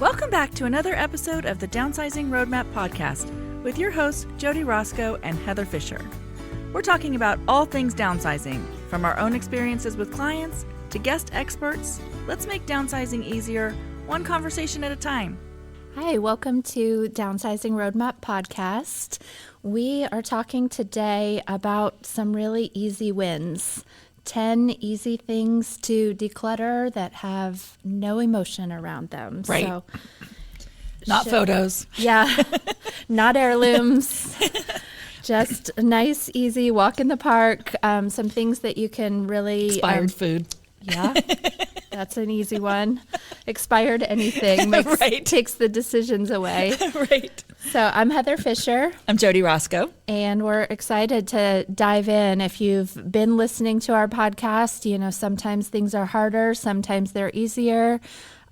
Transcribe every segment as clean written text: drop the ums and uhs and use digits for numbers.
Welcome back to another episode of the Downsizing Roadmap podcast with your hosts, Jody Roscoe and Heather Fisher. We're talking about all things downsizing, from our own experiences with clients to guest experts. Let's make downsizing easier, one conversation at a time. Hi, welcome to Downsizing Roadmap podcast. We are talking today about some really easy wins. 10 easy things to declutter that have no emotion around them. Right. So, Not photos. Yeah, not heirlooms. Just a nice, easy walk in the park. Some things that you can really... Expired food. Yeah, that's an easy one. Expired anything takes the decisions away. Right. So I'm Heather Fisher. I'm Jody Roscoe. And we're excited to dive in. If you've been listening to our podcast, you know, sometimes things are harder, sometimes they're easier.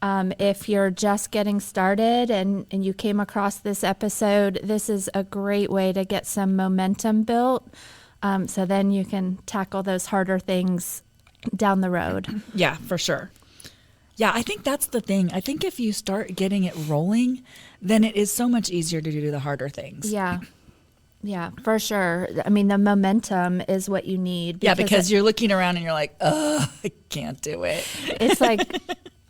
If you're just getting started and you came across this episode, this is a great way to get some momentum built. So then you can tackle those harder things down the road. Yeah, for sure. Yeah, I think that's the thing. I think if you start getting it rolling, then it is so much easier to do the harder things. Yeah, for sure. I mean, the momentum is what you need. Because you're looking around and you're like, oh, I can't do it. It's like,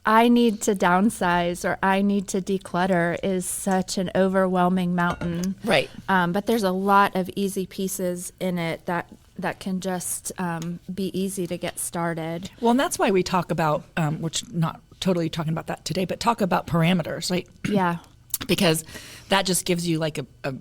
I need to downsize or I need to declutter is such an overwhelming mountain. Right. But there's a lot of easy pieces in it that can just be easy to get started. Well, and that's why we talk about, which not totally talking about that today, but talk about parameters, right? Yeah. Because that just gives you like a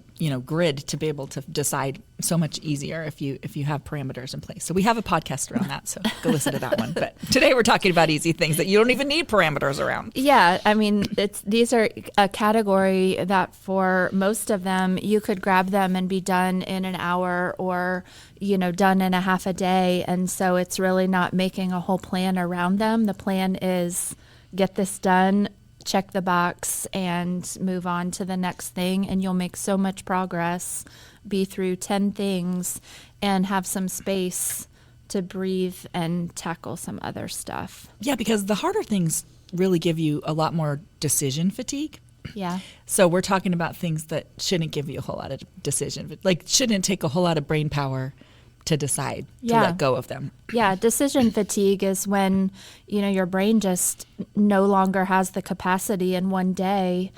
grid to be able to decide so much easier if you have parameters in place. So we have a podcast around that, so go listen to that one. But today we're talking about easy things that you don't even need parameters around. Yeah, I mean, these are a category that for most of them, you could grab them and be done in an hour or, done in a half a day. And so it's really not making a whole plan around them. The plan is get this done, check the box, and move on to the next thing. And you'll make so much progress, be through 10 things, and have some space to breathe and tackle some other stuff. Yeah, because the harder things really give you a lot more decision fatigue. Yeah. So we're talking about things that shouldn't give you a whole lot of decision, like shouldn't take a whole lot of brain power to decide to let go of them. Yeah, decision fatigue is when, your brain just no longer has the capacity in one day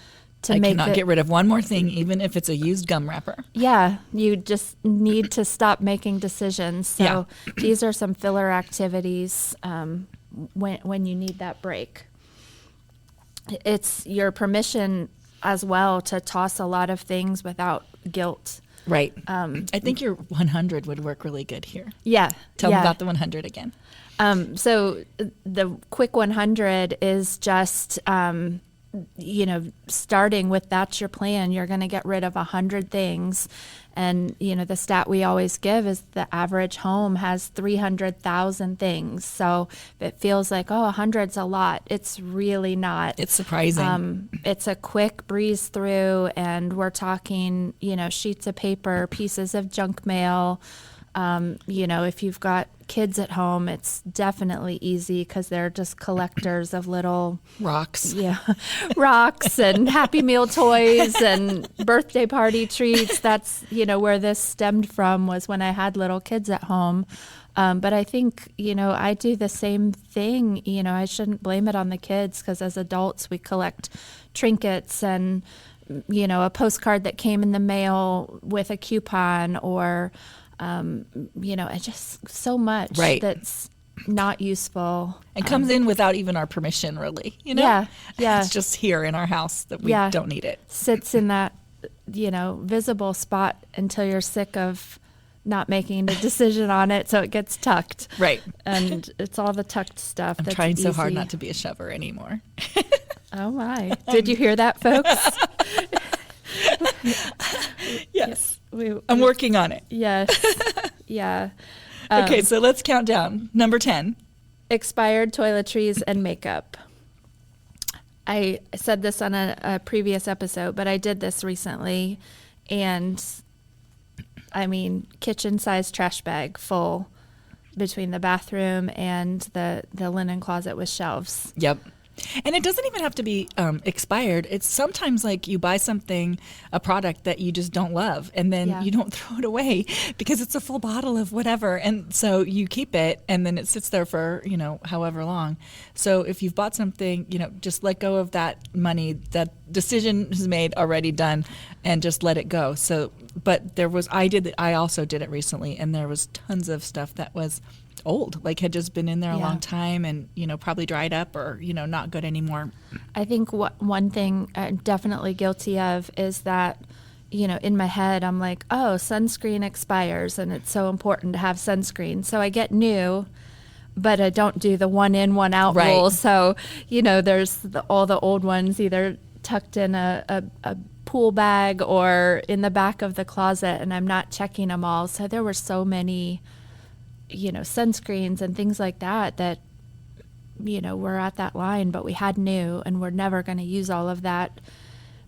to get rid of one more thing, even if it's a used gum wrapper. Yeah, you just need to stop making decisions. So these are some filler activities when you need that break. It's your permission as well to toss a lot of things without guilt. Right. I think your 100 would work really good here. Yeah. Tell me about the 100 again. So the quick 100 is just, starting with that's your plan. You're going to get rid of 100 things. And, the stat we always give is the average home has 300,000 things. So if it feels like, 100's a lot, it's really not. It's surprising. It's a quick breeze through, and we're talking, sheets of paper, pieces of junk mail. If you've got kids at home, it's definitely easy because they're just collectors of little rocks. Yeah, rocks and Happy Meal toys and birthday party treats. That's, where this stemmed from, was when I had little kids at home. But I think, I do the same thing. I shouldn't blame it on the kids because as adults, we collect trinkets and, a postcard that came in the mail with a coupon or just so much that's not useful. It comes in without even our permission, really. Yeah. It's just here in our house that we don't need it. Sits in that, visible spot until you're sick of not making a decision on it, so it gets tucked. Right. And it's all the tucked stuff. I'm trying so hard not to be a shover anymore. Oh, my. Did you hear that, folks? Yes. I'm working on it. Yes. Yeah. Okay, so let's count down. Number 10. Expired toiletries and makeup. I said this on a previous episode, but I did this recently. And, kitchen-sized trash bag full between the bathroom and the linen closet with shelves. Yep. And it doesn't even have to be expired. It's sometimes like you buy something, a product that you just don't love, and then you don't throw it away because it's a full bottle of whatever. And so you keep it, and then it sits there for, however long. So if you've bought something, just let go of that money. That decision is made, already done, and just let it go. So, but I also did it recently, and there was tons of stuff that was old, like had just been in there a long time and, probably dried up or, not good anymore. I think one thing I'm definitely guilty of is that, in my head, I'm like, oh, sunscreen expires and it's so important to have sunscreen. So I get new, but I don't do the 1 in, 1 out rule. So, there's all the old ones either tucked in a pool bag or in the back of the closet, and I'm not checking them all. So there were so many sunscreens and things like that, we're at that line, but we had new, and we're never going to use all of that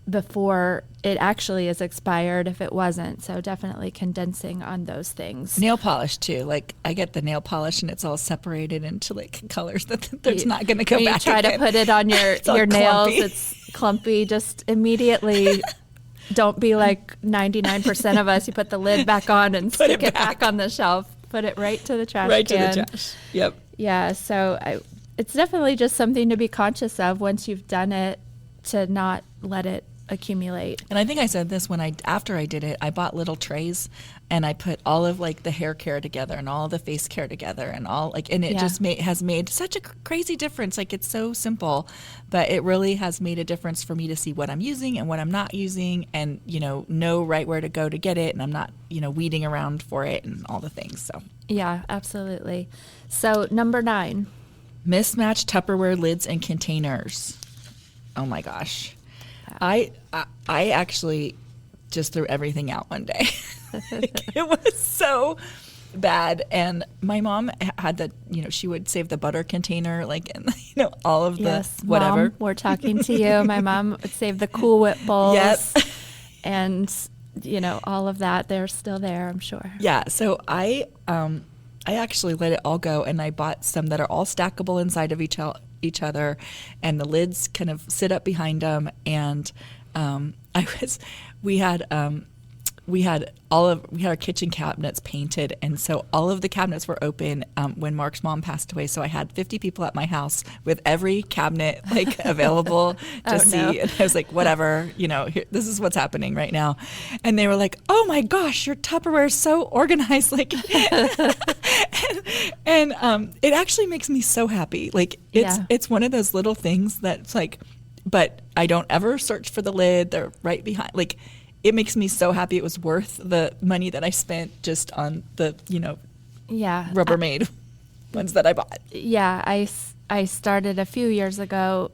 before it actually is expired if it wasn't. So definitely condensing on those things. Nail polish too. Like I get the nail polish and it's all separated into like colors that there's not going to go back. You try again. to put it on your nails, clumpy. it's clumpy. Just immediately don't be like 99% of us. You put the lid back on and stick it back on the shelf. Put it right to the trash can. Right to the trash. Yep. Yeah. So it's definitely just something to be conscious of once you've done it, to not let it accumulate. And I think I said this after I did it, I bought little trays and I put all of like the hair care together and all the face care together and it just has made such a crazy difference. Like it's so simple, but it really has made a difference for me to see what I'm using and what I'm not using, and know right where to go to get it, and I'm not weeding around for it and all the things. So yeah, absolutely. So number 9, mismatched Tupperware lids and containers. Oh my gosh. I actually just threw everything out one day. It was so bad. And my mom had the, she would save the butter container, and all of the whatever. Mom, we're talking to you. My mom would save the Cool Whip bowls. Yep. And, all of that. They're still there, I'm sure. Yeah. So I actually let it all go, and I bought some that are all stackable inside of each other, and the lids kind of sit up behind them. And we had our kitchen cabinets painted, and so all of the cabinets were open when Mark's mom passed away. So I had 50 people at my house with every cabinet available to see. No. And I was like, whatever, here, this is what's happening right now. And they were like, oh my gosh, your Tupperware is so organized. And it actually makes me so happy. It's one of those little things that's but I don't ever search for the lid. They're right behind. It makes me so happy. It was worth the money that I spent just on the, Rubbermaid ones that I bought. Yeah, I started a few years ago,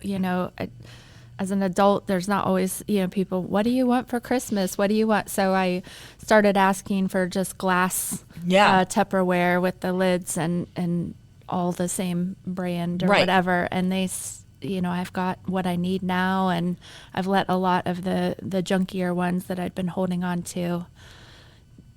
as an adult, there's not always, people, what do you want for Christmas? What do you want? So I started asking for just glass Tupperware with the lids and all the same brand or whatever. And they I've got what I need now, and I've let a lot of the junkier ones that I'd been holding on to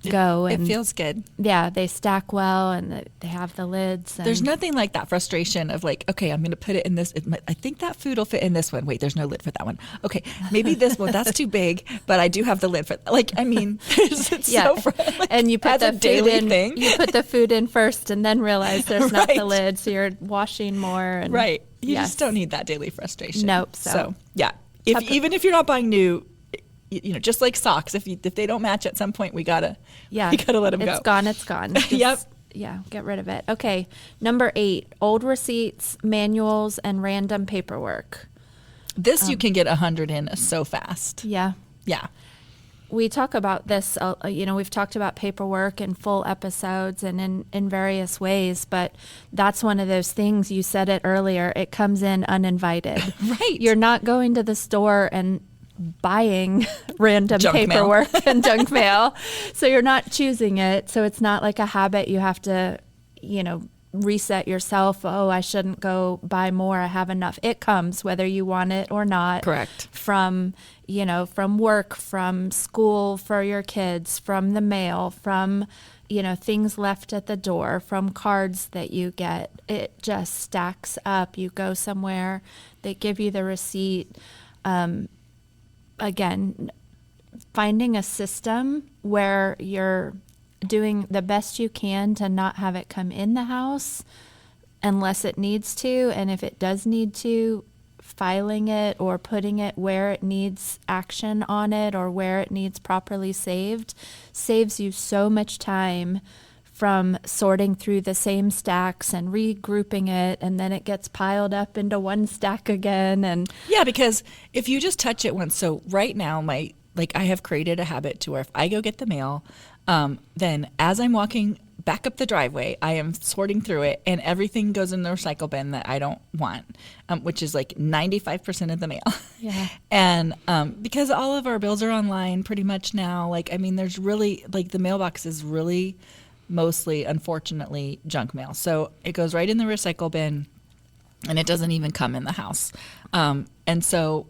go. It feels good. Yeah, they stack well, and they have the lids. And there's nothing like that frustration of okay, I'm going to put it in this. I think that food will fit in this one. Wait, there's no lid for that one. Okay, maybe this one, that's too big, but I do have the lid for it's so and you put the food in. Thing. You put the food in first, and then realize there's not the lid, so you're washing more. And you just don't need that daily frustration. Nope. So yeah, even if you're not buying new, just like socks, if they don't match at some point, we gotta let them go. It's gone. Yep. Yeah, get rid of it. Okay, number 8, old receipts, manuals, and random paperwork. This you can get 100 in so fast. Yeah. Yeah. We talk about this, we've talked about paperwork in full episodes and in various ways, but that's one of those things, you said it earlier, it comes in uninvited. Right. You're not going to the store and buying random junk paperwork mail. and junk mail. So you're not choosing it. So it's not like a habit you have to, reset yourself. Oh, I shouldn't go buy more. I have enough. It comes whether you want it or not. Correct. From work, from school for your kids, from the mail, from, things left at the door, from cards that you get. It just stacks up. You go somewhere, they give you the receipt. Again, finding a system where you're doing the best you can to not have it come in the house unless it needs to. And if it does need to, filing it or putting it where it needs action on it or where it needs properly saved saves you so much time from sorting through the same stacks and regrouping it, and then it gets piled up into one stack again. And yeah, because if you just touch it once, so right now I have created a habit to where if I go get the mail, then as I'm walking back up the driveway, I am sorting through it, and everything goes in the recycle bin that I don't want, which is like 95% of the mail. Yeah. And because all of our bills are online pretty much now, there's really, the mailbox is really mostly, unfortunately, junk mail. So it goes right in the recycle bin, and it doesn't even come in the house. And so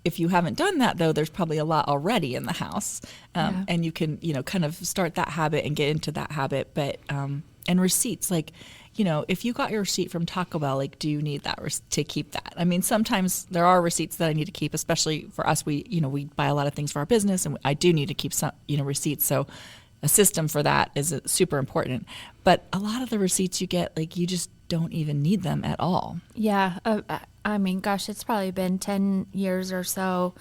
if you haven't done that, though, there's probably a lot already in the house. And you can, kind of start that habit and get into that habit. But, and receipts, if you got your receipt from Taco Bell, do you need that to keep that? I mean, sometimes there are receipts that I need to keep, especially for us. We buy a lot of things for our business, and I do need to keep some, receipts. So a system for that is super important. But a lot of the receipts you get, you just don't even need them at all. Yeah. Gosh, it's probably been 10 years or so.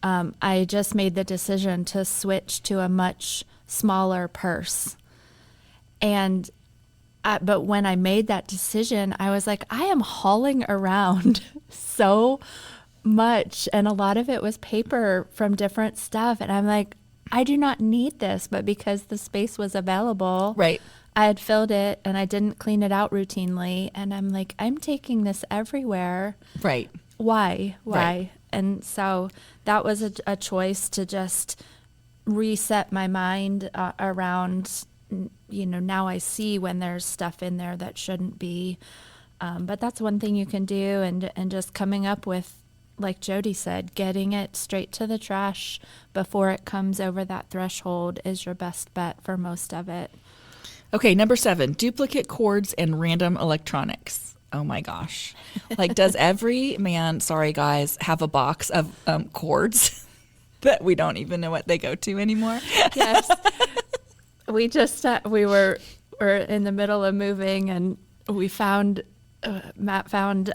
I just made the decision to switch to a much smaller purse. But when I made that decision, I was like, I am hauling around so much. And a lot of it was paper from different stuff. And I'm like, I do not need this. But because the space was available, right, I had filled it and I didn't clean it out routinely. And I'm like, I'm taking this everywhere. Right. Why? Right. And so that was a choice to just reset my mind around, now I see when there's stuff in there that shouldn't be. But that's one thing you can do. And just coming up with, like Jody said, getting it straight to the trash before it comes over that threshold is your best bet for most of it. Okay, number 7, duplicate cords and random electronics. Oh my gosh. Does every man, sorry guys, have a box of cords that we don't even know what they go to anymore? Yes. We just, we were in the middle of moving, and we found, Matt found,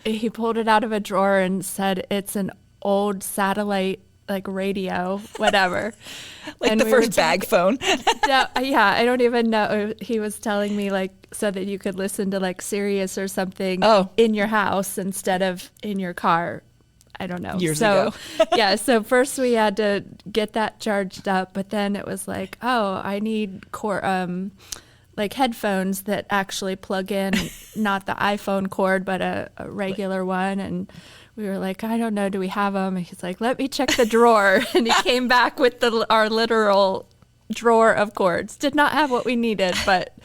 he pulled it out of a drawer and said it's an old satellite radio, whatever. And the first bag phone. Yeah, I don't even know. He was telling me so that you could listen to Sirius or something in your house instead of in your car. I don't know. Years ago. Yeah, so first we had to get that charged up, but then it was I need headphones that actually plug in, not the iPhone cord, but a regular one. And we were like, I don't know, do we have them? And he's like, let me check the drawer. And he came back with our literal drawer of cords. Did not have what we needed, but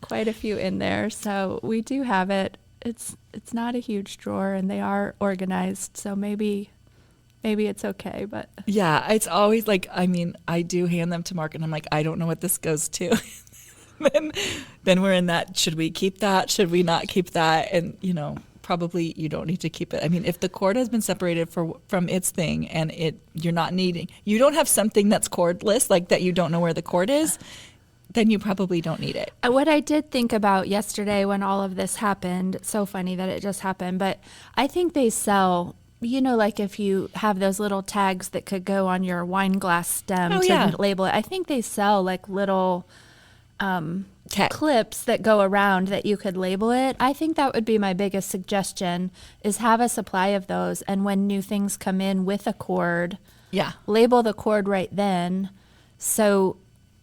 quite a few in there. So we do have it. It's not a huge drawer, and they are organized. So maybe it's okay. But yeah, it's always I do hand them to Mark, and I'm like, I don't know what this goes to. then we're in that, should we keep that? Should we not keep that? And, probably you don't need to keep it. I mean, if the cord has been separated from its thing and you don't have something that's cordless, that you don't know where the cord is, then you probably don't need it. What I did think about yesterday when all of this happened, so funny that it just happened, but I think they sell, if you have those little tags that could go on your wine glass stem label it. I think they sell little clips that go around that you could label it. I think that would be my biggest suggestion, is have a supply of those, and when new things come in with a cord, label the cord right then, so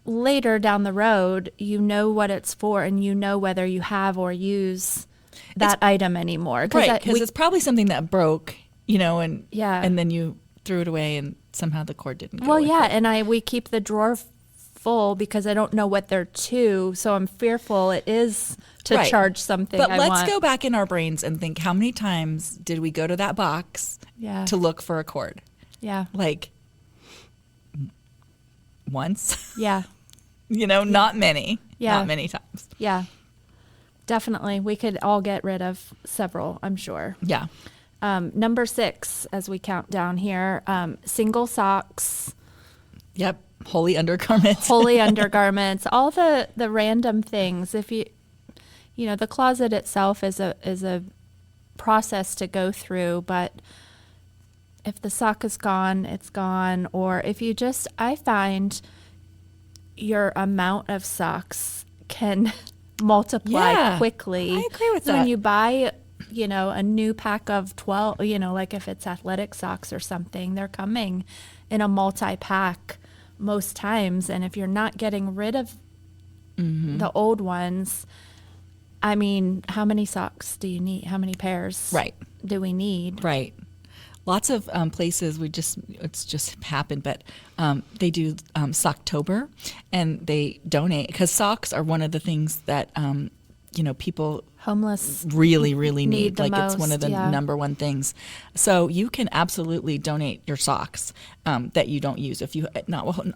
later down the road you know what it's for and you know whether you have or use that item anymore. Right, because it's probably something that broke, and then you threw it away and somehow the cord didn't go with it. And we keep the drawer full because I don't know what they're to, so I'm fearful it is to charge something. But let's go back in our brains and think, how many times did we go to that box to look for a cord? Yeah. Once? Yeah. Not many. Yeah. Not many times. Yeah, definitely. We could all get rid of several, I'm sure. Yeah. Number 6, as we count down here, single socks, Yep. Holy undergarments. holy undergarments, all the random things. If the closet itself is a process to go through, but if the sock is gone, it's gone. Or if I find your amount of socks can multiply quickly. I agree with so that. when you buy, a new pack of 12, like if it's athletic socks or something, they're coming in a multi-pack most times. And if you're not getting rid of the old ones, I mean, how many socks do you need? How many pairs do we need? Right. Lots of places it's just happened, but they do Socktober, and they donate, because socks are one of the things that people Homeless really, really need. the Like it's one most, of the yeah. number one things. So you can absolutely donate your socks that you don't use, if you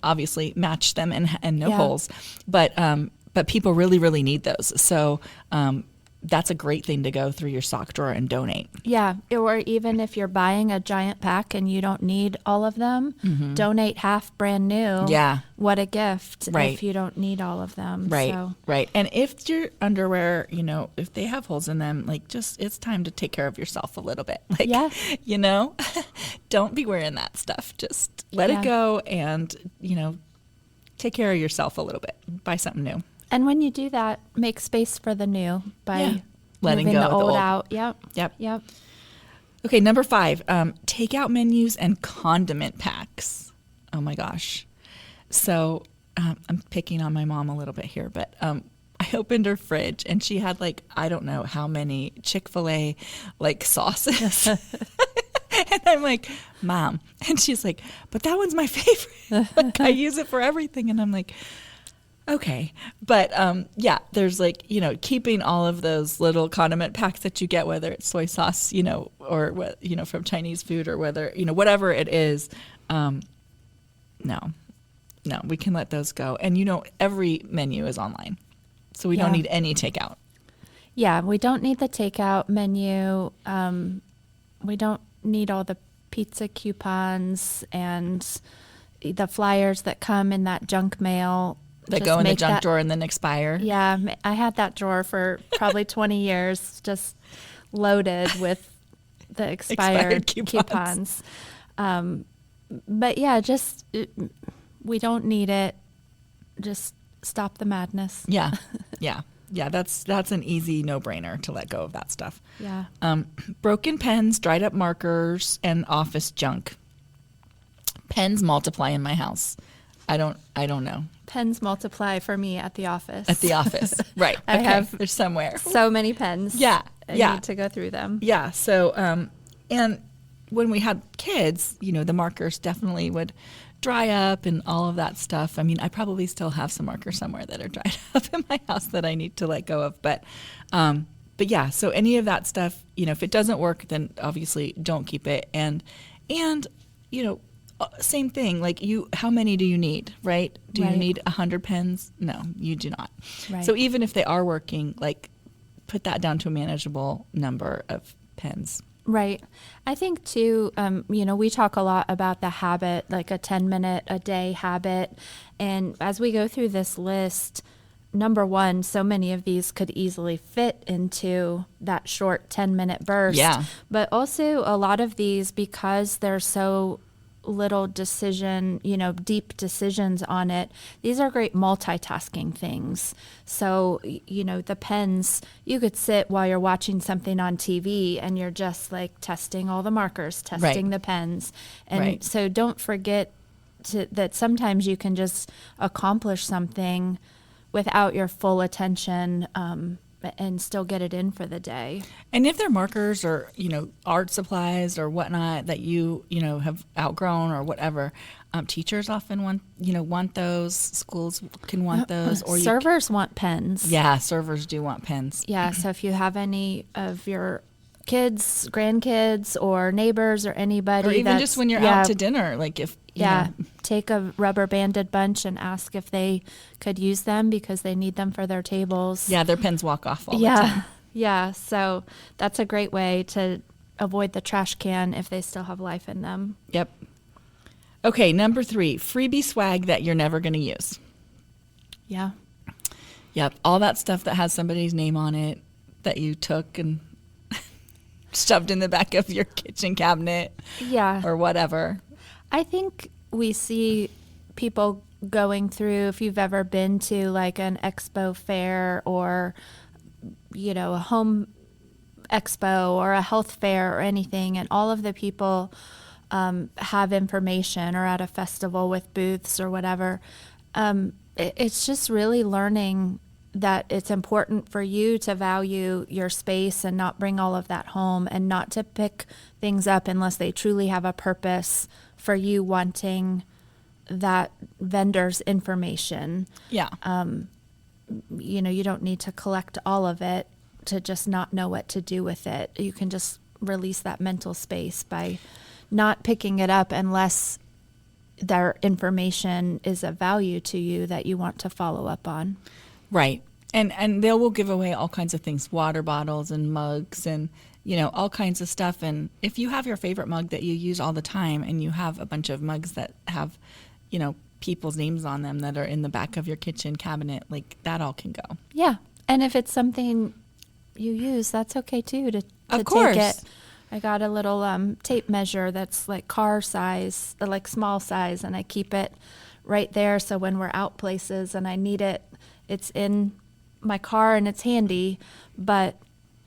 obviously match them and no holes, but people really, really need those. So that's a great thing to go through your sock drawer and donate. Yeah, or even if you're buying a giant pack and you don't need all of them, donate half brand new. Yeah. What a gift Right. if you don't need all of them. Right, So, right. And if your underwear, if they have holes in them, it's time to take care of yourself a little bit. Yeah. Don't be wearing that stuff. Just let it go and, take care of yourself a little bit. Buy something new. And when you do that, make space for the new by Letting moving go the of the old old. out. Yep. Yep. Okay, number 5, takeout menus and condiment packs. Oh my gosh. So I'm picking on my mom a little bit here, but I opened her fridge and she had I don't know how many Chick-fil-A sauces. And I'm like, Mom. And she's like, but that one's my favorite. I use it for everything. And I'm like, okay. But there's keeping all of those little condiment packs that you get, whether it's soy sauce, or, from Chinese food, or whether, whatever it is. No, we can let those go. And, every menu is online. So we don't need any takeout. Yeah, we don't need the takeout menu. We don't need all the pizza coupons and the flyers that come in that junk mail. That Just go in the make junk that- drawer and then expire. Yeah, I had that drawer for probably 20 years, just loaded with the expired coupons. But yeah, we don't need it. Just stop the madness. Yeah. That's an easy no-brainer to let go of that stuff. Yeah. Broken pens, dried up markers, and office junk. Pens multiply in my house. I don't know. Pens multiply for me at the office. At the office, right? I okay. have There's somewhere. so many pens. Yeah. I need to go through them. Yeah. So, and when we had kids, the markers definitely would dry up and all of that stuff. I mean, I probably still have some markers somewhere that are dried up in my house that I need to let go of. But yeah. So any of that stuff, if it doesn't work, then obviously don't keep it. And same thing. How many do you need? Right? Do you need 100 pens? No, you do not. Right. So even if they are working, put that down to a manageable number of pens. Right. I think too, we talk a lot about the habit, like a 10-minute a day habit. And as we go through this list, number one, so many of these could easily fit into that short 10-minute burst. Yeah. But also a lot of these, because they're so little deep decisions on it, these are great multitasking things. So, the pens, you could sit while you're watching something on TV and you're just testing all the markers, testing the pens. And so don't forget that sometimes you can just accomplish something without your full attention, and still get it in for the day. And if they're markers or, art supplies or whatnot that you have outgrown or whatever, teachers often want those. Schools can want those. Or servers want pens. Yeah, servers do want pens. Yeah, so if you have any of your kids, grandkids, or neighbors, or anybody. Or even just when you're out to dinner, like if you know. Take a rubber banded bunch and ask if they could use them because they need them for their tables. Yeah, their pens walk off all the time. Yeah, so that's a great way to avoid the trash can if they still have life in them. Yep. Okay, number 3, freebie swag that you're never going to use. Yeah. Yep, all that stuff that has somebody's name on it that you took and shoved in the back of your kitchen cabinet. Yeah. Or whatever. I think we see people going through, if you've ever been to like an expo fair or, you know, a home expo or a health fair or anything, and all of the people have information, or at a festival with booths or whatever. It's just really learning that it's important for you to value your space and not bring all of that home, and not to pick things up unless they truly have a purpose for you wanting that vendor's information. Yeah. You know, you don't need to collect all of it to just not know what to do with it. You can just release that mental space by not picking it up unless their information is of value to you that you want to follow up on. Right. And they will give away all kinds of things, water bottles and mugs and, you know, all kinds of stuff. And if you have your favorite mug that you use all the time, and you have a bunch of mugs that have, you know, people's names on them that are in the back of your kitchen cabinet, like that all can go. Yeah. And if it's something you use, that's okay too to of course. Take it. I got a little tape measure that's like car size, like small size, and I keep it right there. So when we're out places and I need it, it's in my car and it's handy, but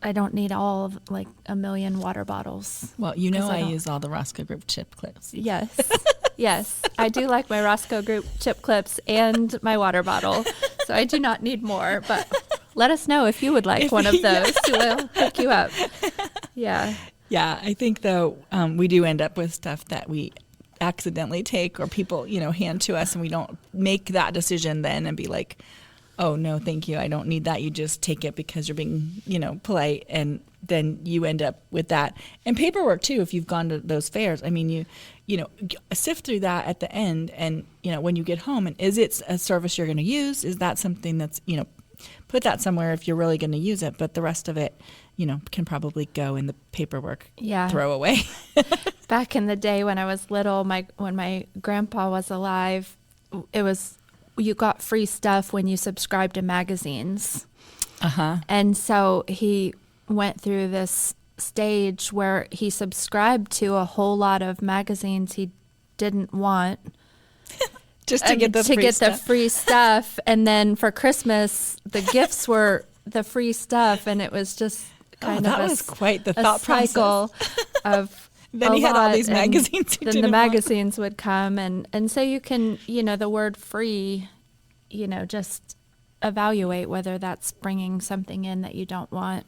I don't need all of like a million water bottles. Well, you know, I use all the Roscoe Group chip clips. Yes. Yes. I do like my Roscoe Group chip clips and my water bottle. So I do not need more, but let us know if you would like one of those. We'll hook you up. Yeah. Yeah. I think though, we do end up with stuff that we accidentally take, or people, you know, hand to us, and we don't make that decision then and be like, oh no, thank you, I don't need that. You just take it because you're being, you know, polite, and then you end up with that. And paperwork too, if you've gone to those fairs. I mean, you know, sift through that at the end, and, you know, when you get home, and is it a service you're going to use? Is that something that's, you know, put that somewhere if you're really going to use it, but the rest of it, you know, can probably go in the paperwork throwaway. Back in the day when I was little, when my grandpa was alive, it was, you got free stuff when you subscribed to magazines. Uh-huh. And so he went through this stage where he subscribed to a whole lot of magazines he didn't want. Just to get the free stuff. And then for Christmas, the gifts were the free stuff. And it was just kind of that was quite the thought cycle of then he had all these magazines. Then the magazines would come. And so you can, you know, the word free, you know, just evaluate whether that's bringing something in that you don't want.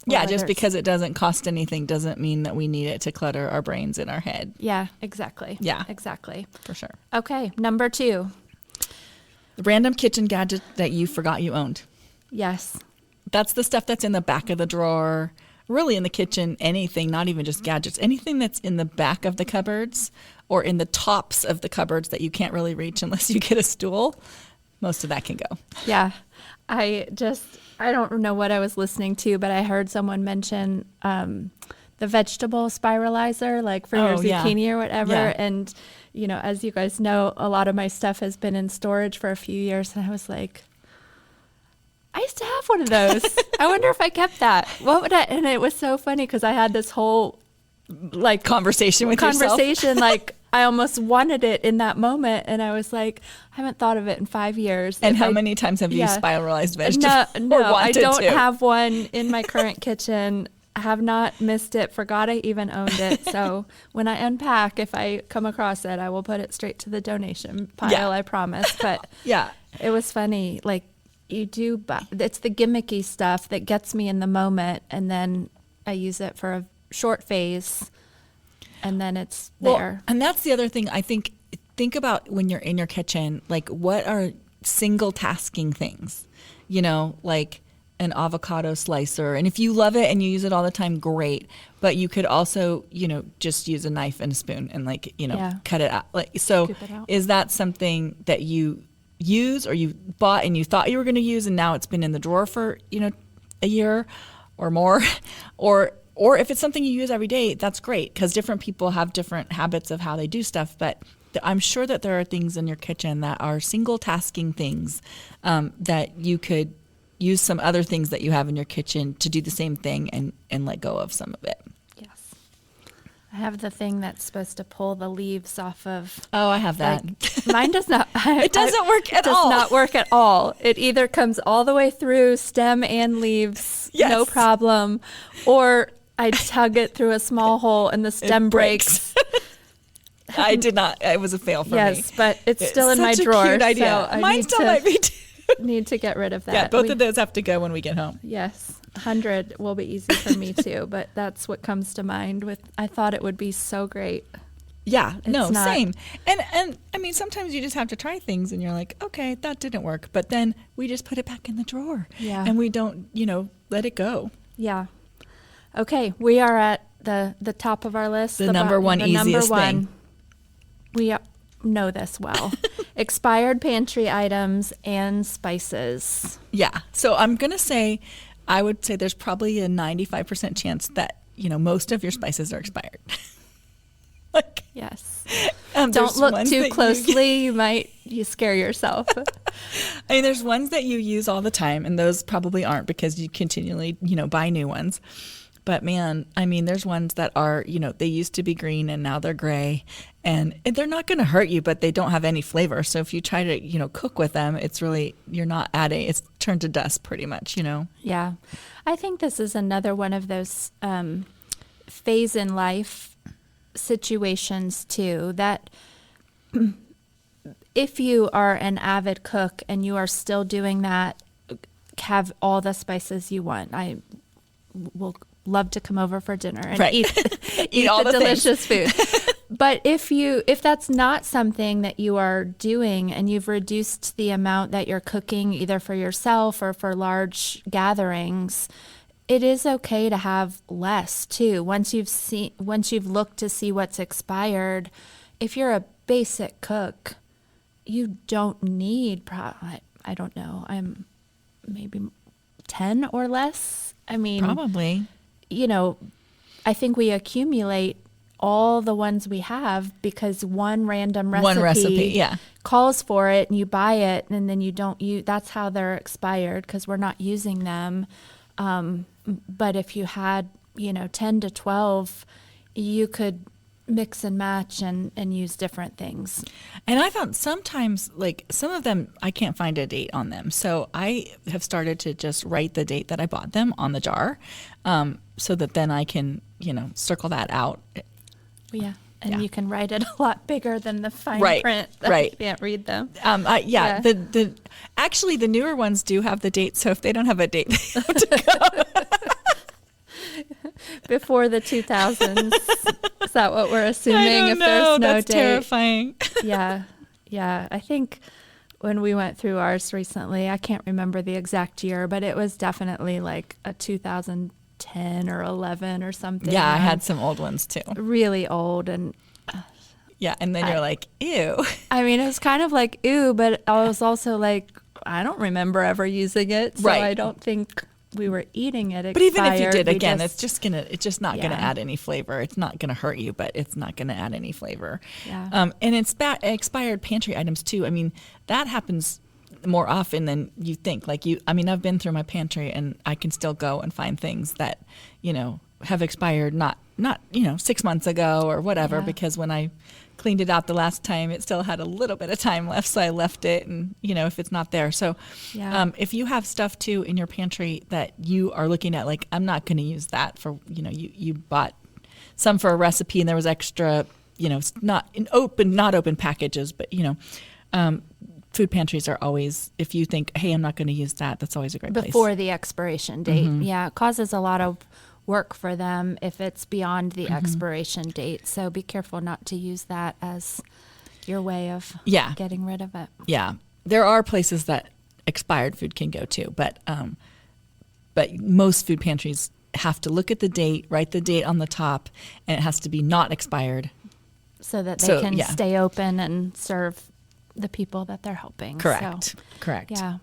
Yeah, just because it doesn't cost anything doesn't mean that we need it to clutter our brains in our head. Yeah, exactly. Yeah. Exactly. For sure. Okay, number 2. The random kitchen gadget that you forgot you owned. Yes. That's the stuff that's in the back of the drawer, really in the kitchen, anything, not even just gadgets, anything that's in the back of the cupboards or in the tops of the cupboards that you can't really reach unless you get a stool. Most of that can go. Yeah. I don't know what I was listening to, but I heard someone mention the vegetable spiralizer, like for your zucchini or whatever. Yeah. And, you know, as you guys know, a lot of my stuff has been in storage for a few years. And I was like, I used to have one of those. I wonder if I kept that. What would I? And it was so funny because I had this whole like conversation with yourself. Like I almost wanted it in that moment, and I was like, I haven't thought of it in 5 years. And how many times have you spiralized vegetables? No, I don't have one in my current kitchen. I have not missed it. Forgot I even owned it. So when I unpack, if I come across it, I will put it straight to the donation pile. I promise. But it was funny. Like it's the gimmicky stuff that gets me in the moment, and then I use it for a short phase. And then it's there. And that's the other thing I think about when you're in your kitchen, like what are single tasking things, you know, like an avocado slicer. And if you love it and you use it all the time, great. But you could also, just use a knife and a spoon and cut it out. Scoop it out. Is that something that you use or you bought and you thought you were going to use and now it's been in the drawer for, a year or more? Or if it's something you use every day, that's great, because different people have different habits of how they do stuff. But I'm sure that there are things in your kitchen that are single tasking things that you could use some other things that you have in your kitchen to do the same thing and let go of some of it. Yes. I have the thing that's supposed to pull the leaves off of. Oh, I have that. Mine does not. It doesn't work at all. It does not work at all. It either comes all the way through stem and leaves, yes. no problem, or I tug it through a small hole and the stem breaks. I did not. It was a fail for me. Yes, but it's still in my drawer. Such a cute idea. So Mine still might be too. Need to get rid of that. Yeah, both of those have to go when we get home. Yes, 100 will be easy for me too, but that's what comes to mind with, I thought it would be so great. Yeah, It's not. same. And I mean, sometimes you just have to try things and you're like, okay, that didn't work. But then we just put it back in the drawer. Yeah. And we don't, let it go. Yeah. Okay, we are at the top of our list. The number one easiest thing. We know this well. Expired pantry items and spices. Yeah. So I'm going to say, I would say there's probably a 95% chance that, most of your spices are expired. Yes. Don't look too closely. You scare yourself. I mean, there's ones that you use all the time, and those probably aren't because you continually, buy new ones. But man, I mean, there's ones that are, they used to be green and now they're gray, and they're not going to hurt you, but they don't have any flavor. So if you try to, cook with them, it's really, you're not adding, it's turned to dust pretty much, Yeah. I think this is another one of those phase in life situations too, that if you are an avid cook and you are still doing that, have all the spices you want. I will love to come over for dinner and right. eat all the delicious food. But if that's not something that you are doing and you've reduced the amount that you're cooking either for yourself or for large gatherings, it is okay to have less too. Once you've looked to see what's expired, if you're a basic cook, you don't need I don't know. I'm maybe 10 or less. I mean, probably. I think we accumulate all the ones we have because one recipe yeah. calls for it and you buy it and then you don't use. That's how they're expired because we're not using them. But if you had, 10 to 12, you could mix and match and use different things. And I found sometimes, some of them, I can't find a date on them. So I have started to just write the date that I bought them on the jar, so that then I can, circle that out. Yeah. And you can write it a lot bigger than the fine print. Right. You can't read them. Yeah. Actually, the newer ones do have the date. So if they don't have a date, they have to go. Before the 2000s. Is that what we're assuming? I don't know. There's no That's date? Terrifying. Yeah. I think when we went through ours recently, I can't remember the exact year, but it was definitely like a 2010 or 11 or something. Yeah, I had some old ones too. Really old. And yeah, and then you're like, ew. I mean, it was kind of like, ew, but I was also like, I don't remember ever using it. So I don't think we were eating it expired. But even if you did, again, it's just not going to add any flavor. It's not going to hurt you, but it's not going to add any flavor. Yeah. And it's expired pantry items too. I mean, that happens more often than you think. I've been through my pantry and I can still go and find things that, have expired not 6 months ago or whatever, because when I cleaned it out the last time, it still had a little bit of time left, so I left it, and if it's not there. So if you have stuff too in your pantry that you are looking at, I'm not going to use that for, you bought some for a recipe and there was extra, not open packages, but food pantries are always, if you think, hey, I'm not going to use that, that's always a great place. Before the expiration date. Mm-hmm. Yeah, it causes a lot of work for them if it's beyond the expiration date. So be careful not to use that as your way of getting rid of it. Yeah. There are places that expired food can go to, but but most food pantries have to look at the date, write the date on the top, and it has to be not expired. So that they can stay open and serve the people that they're helping. Correct. Correct. Yeah.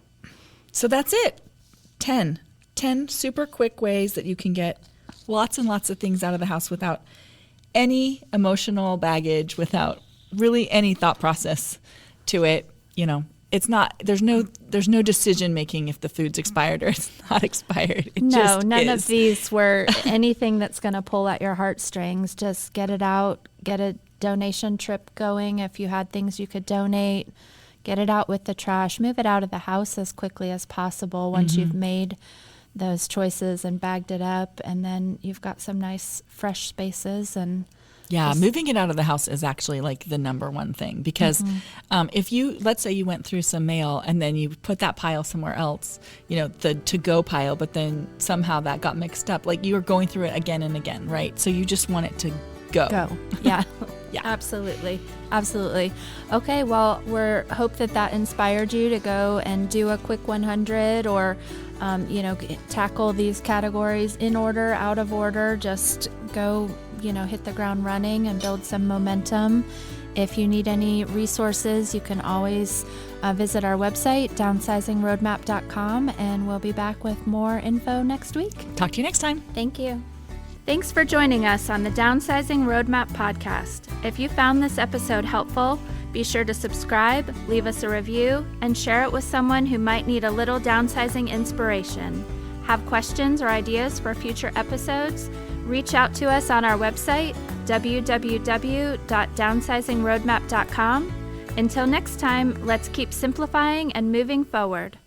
So that's it. 10 super quick ways that you can get lots and lots of things out of the house without any emotional baggage, without really any thought process to it. You know, it's not, there's no decision making if the food's expired or it's not expired. None of these were anything that's going to pull at your heartstrings. Just get it out, get a donation trip going. If you had things you could donate, get it out with the trash, move it out of the house as quickly as possible once you've made those choices and bagged it up, and then you've got some nice fresh spaces. And moving it out of the house is actually like the number one thing, because if you, let's say you went through some mail and then you put that pile somewhere else, you know, the to-go pile, but then somehow that got mixed up, like you were going through it again and again, right? So you just want it to go. Yeah. Yeah. Absolutely. Okay, well, hope that inspired you to go and do a quick 100, or tackle these categories in order, out of order. Just go, hit the ground running and build some momentum. If you need any resources, you can always visit our website, downsizingroadmap.com, and we'll be back with more info next week. Talk to you next time. Thank you. Thanks for joining us on the Downsizing Roadmap podcast. If you found this episode helpful, be sure to subscribe, leave us a review, and share it with someone who might need a little downsizing inspiration. Have questions or ideas for future episodes? Reach out to us on our website, www.downsizingroadmap.com. Until next time, let's keep simplifying and moving forward.